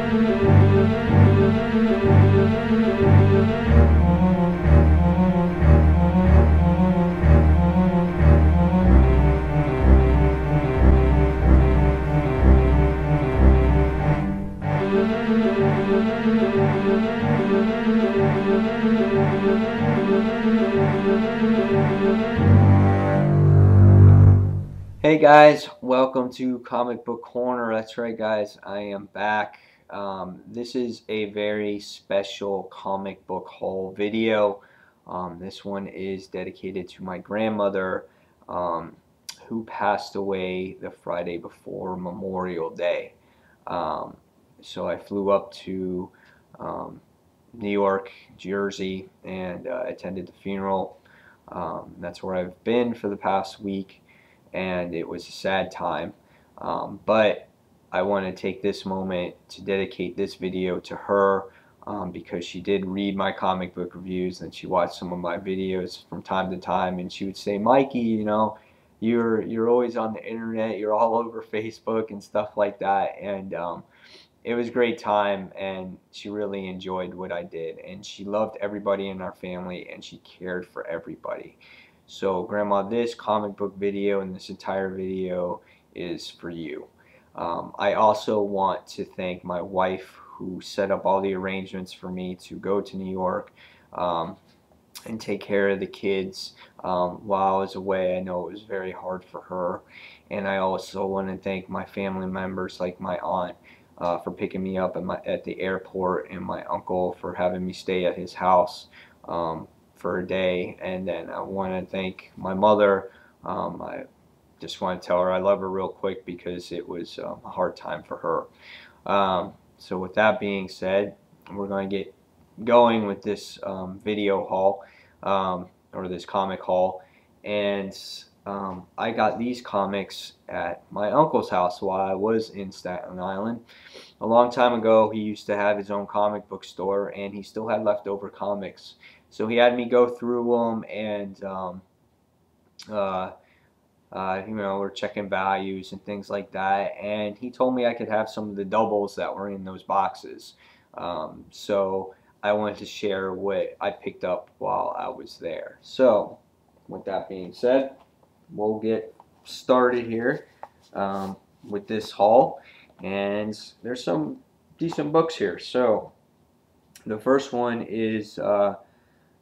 Hey guys, welcome to Comic Book Corner. That's right guys, I am back. This is a very special comic book haul video. This one is dedicated to my grandmother who passed away the Friday before Memorial Day. So I flew up to New York, Jersey, and attended the funeral. That's where I've been for the past week. And it was a sad time, but I want to take this moment to dedicate this video to her because she did read my comic book reviews and she watched some of my videos from time to time, and she would say, Mikey, you know, you're always on the internet, you're all over Facebook and stuff like that, and it was a great time, and she really enjoyed what I did, and she loved everybody in our family, and she cared for everybody. So Grandma, this comic book video and this entire video is for you. I also want to thank my wife who set up all the arrangements for me to go to New York and take care of the kids while I was away. I know it was very hard for her. And I also want to thank my family members like my aunt for picking me up at the airport, and my uncle for having me stay at his house for a day. And then I want to thank my mother. I just want to tell her I love her real quick because it was a hard time for her. So with that being said, we're going to get going with this video haul, or this comic haul. And I got these comics at my uncle's house while I was in Staten Island. A long time ago, he used to have his own comic book store, and he still had leftover comics. So he had me go through them, and you know, we're checking values and things like that. And he told me I could have some of the doubles that were in those boxes. So I wanted to share what I picked up while I was there. So with that being said, we'll get started here with this haul. And there's some decent books here. So the first one is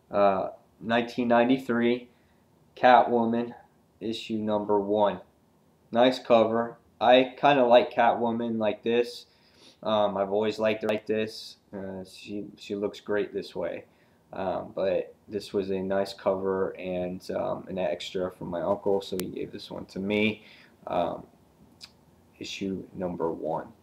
1993 Catwoman, issue number 1. Nice cover. I kind of like Catwoman like this. I've always liked her like this. She looks great this way. But this was a nice cover and an extra from my uncle, so he gave this one to me. Issue number 1.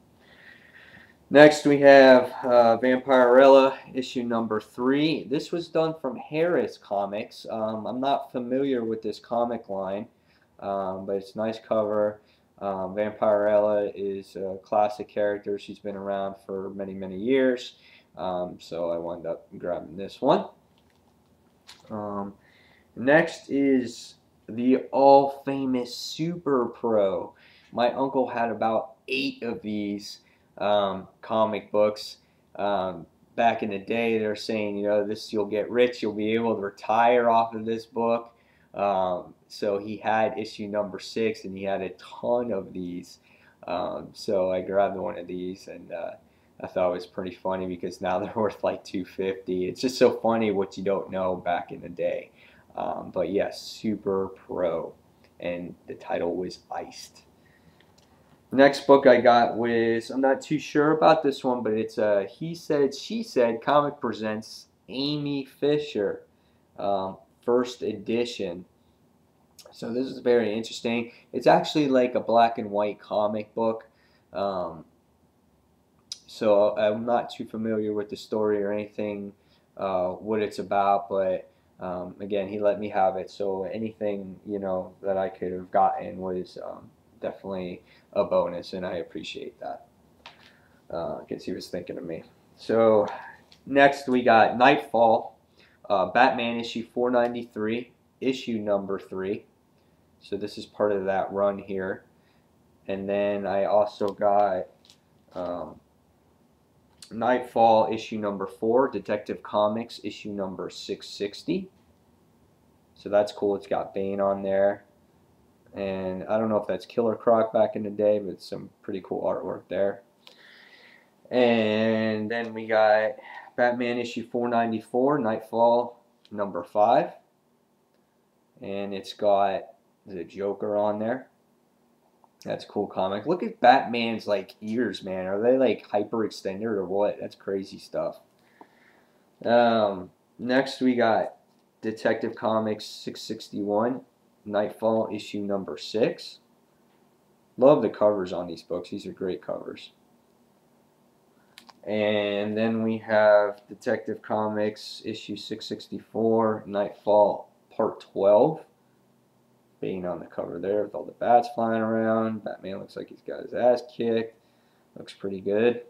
Next we have Vampirella, issue number 3. This was done from Harris Comics. I'm not familiar with this comic line, but it's a nice cover. Vampirella is a classic character. She's been around for many, many years. So I wound up grabbing this one. Next is the all-famous Super Pro. My uncle had about 8 of these comic books. Back in the day, they're saying, you know, this, you'll get rich, you'll be able to retire off of this book. So he had issue number 6, and he had a ton of these. So I grabbed one of these, and I thought it was pretty funny because now they're worth like $2.50. It's just so funny what you don't know back in the day. But yes, Super Pro, and the title was Iced. Next book I got was, I'm not too sure about this one, but it's a He Said, She Said Comic Presents Amy Fisher, first edition. So this is very interesting. It's actually like a black and white comic book. So I'm not too familiar with the story or anything, what it's about, but again, he let me have it. So anything, you know, that I could have gotten was definitely a bonus, and I appreciate that. I guess he was thinking of me. So next we got Nightfall, Batman issue 493, issue number 3. So this is part of that run here. And then I also got Nightfall issue number 4, Detective Comics issue number 660. So that's cool. It's got Bane on there. And I don't know if that's Killer Croc back in the day, but it's some pretty cool artwork there. And then we got Batman issue 494, Nightfall number 5. And it's got the Joker on there. That's a cool comic. Look at Batman's like ears, man. Are they like hyper extended or what? That's crazy stuff. Next we got Detective Comics 661, Nightfall issue number 6. Love the covers on these books. These are great covers. And then we have Detective Comics issue 664, Nightfall part 12. Bane on the cover there with all the bats flying around. Batman looks like he's got his ass kicked. Looks pretty good.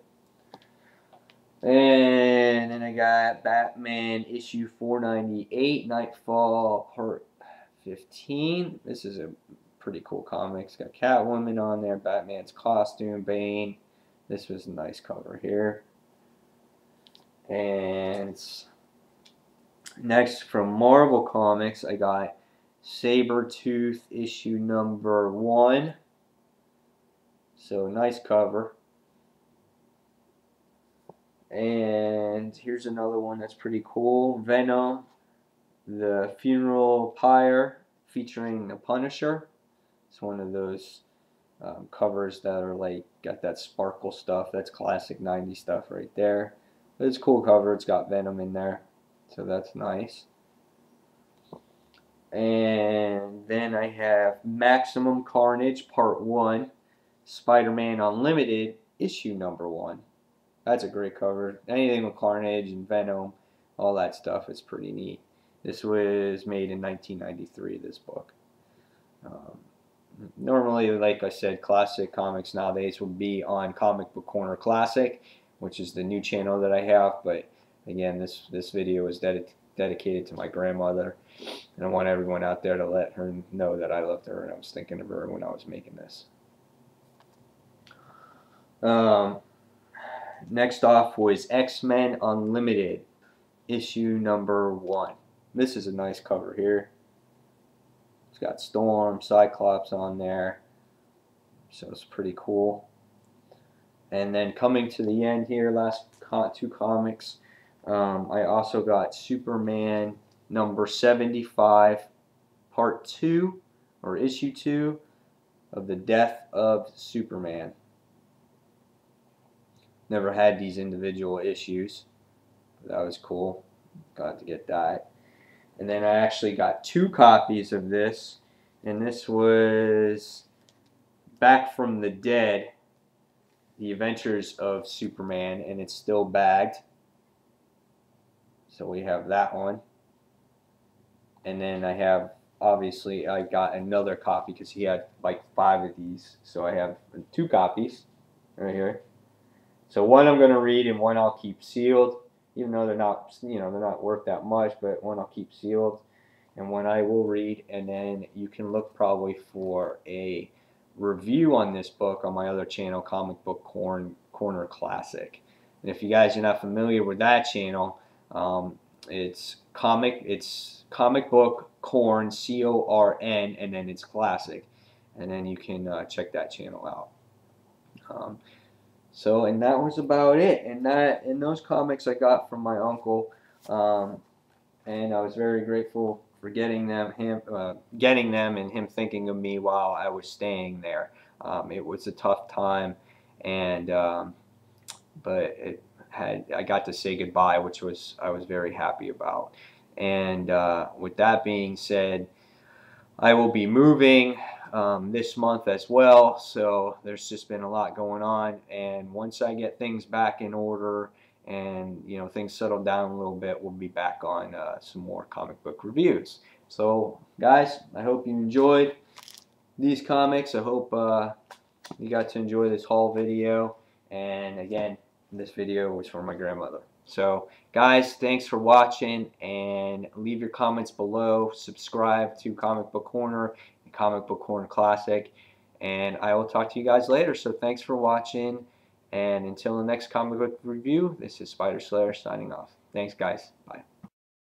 And then I got Batman issue 498, Nightfall part 15. This is a pretty cool comic. It's got Catwoman on there, Batman's costume, Bane. This was a nice cover here. And next from Marvel Comics, I got Sabretooth issue number 1. So nice cover. And here's another one that's pretty cool. Venom, the Funeral Pyre, featuring the Punisher. It's one of those covers that are like got that sparkle stuff. That's classic 90s stuff right there. But it's a cool cover. It's got Venom in there, so that's nice. And then I have Maximum Carnage Part 1, Spider-Man Unlimited issue number 1. That's a great cover. Anything with Carnage and Venom, all that stuff is pretty neat. This was made in 1993, this book. Normally, like I said, classic comics nowadays would be on Comic Book Corner Classic, which is the new channel that I have. But again, this video is dedicated to my grandmother, and I want everyone out there to let her know that I loved her and I was thinking of her when I was making this. Next off was X-Men Unlimited issue number 1. This is a nice cover here. It's got Storm, Cyclops on there, so it's pretty cool. And then coming to the end here, last 2 comics, I also got Superman number 75, part 2, or issue 2, of the Death of Superman. Never had these individual issues. That was cool. Got to get that. And then I actually got 2 copies of this, and this was Back from the Dead, The Adventures of Superman, and it's still bagged. So we have that one. And then I have, obviously, I got another copy because he had like 5 of these. So I have 2 copies right here. So one I'm going to read and one I'll keep sealed, even though they're not, they're not worth that much, but one I'll keep sealed and one I will read. And then you can look probably for a review on this book on my other channel, Comic Book Corner Classic. And if you guys are not familiar with that channel, it's Comic Book Corn, C-O-R-N, and then it's Classic. And then you can check that channel out. So, and that was about it. And those comics I got from my uncle, and I was very grateful for getting them, and him thinking of me while I was staying there. It was a tough time, and but I got to say goodbye, which I was very happy about. And with that being said, I will be moving this month as well, so there's just been a lot going on, and once I get things back in order and things settle down a little bit, we'll be back on some more comic book reviews. So guys, I hope you enjoyed these comics. I hope you got to enjoy this haul video, and again, this video was for my grandmother. So guys, thanks for watching, and leave your comments below. Subscribe to Comic Book Corner and Comic Book Corner Classic, and I will talk to you guys later. So thanks for watching, And until the next comic book review, this is Spider Slayer signing off. Thanks, guys. Bye.